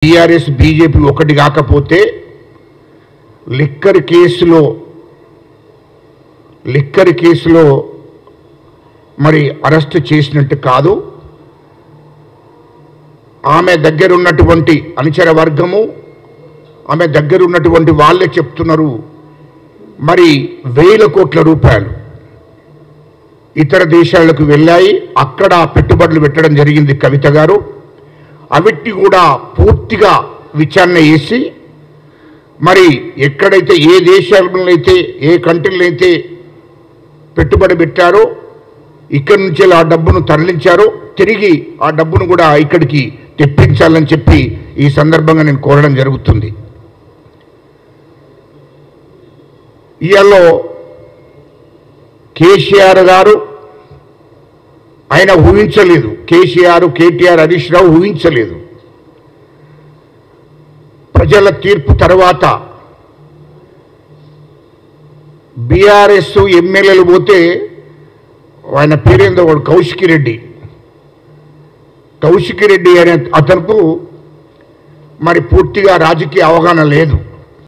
TRS BJP ఒకటి కాకపోతే liquor కేసులో మరి అరెస్ట్ చేసినట్టు కాదు. ఆమె దగ్గర ఉన్నటువంటి అనుచర వర్గము, ఆమె దగ్గర ఉన్నటువంటి వాళ్ళే చెప్తున్నారు మరి వేల కోట్ల రూపాయలు ఇతర దేశాలకు వెళ్ళాయి, అక్కడ పెట్టుబడులు పెట్టడం జరిగింది కవిత గారు. అవిటి కూడా పూర్తిగా విచారణ చేసి మరి ఎక్కడైతే ఏ దేశాలలో అయితే ఏ కంట్రీలో అయితే పెట్టుబడి పెట్టారో ఇక్కడి నుంచి ఆ డబ్బును తరలించారో తిరిగి ఆ డబ్బును కూడా ఇక్కడికి తెప్పించాలని చెప్పి ఈ సందర్భంగా నేను కోరడం జరుగుతుంది. ఇయాలో కేసీఆర్ గారు ఆయన ఊహించలేదు, కేసీఆర్, కేటీఆర్, హరీష్ రావు ఊహించలేదు. ప్రజల తీర్పు తర్వాత బీఆర్ఎస్ ఎమ్మెల్యేలు పోతే ఆయన పేరేందో వాడు కౌశిక్ రెడ్డి అనే అతనుకు మరి పూర్తిగా రాజకీయ అవగాహన లేదు.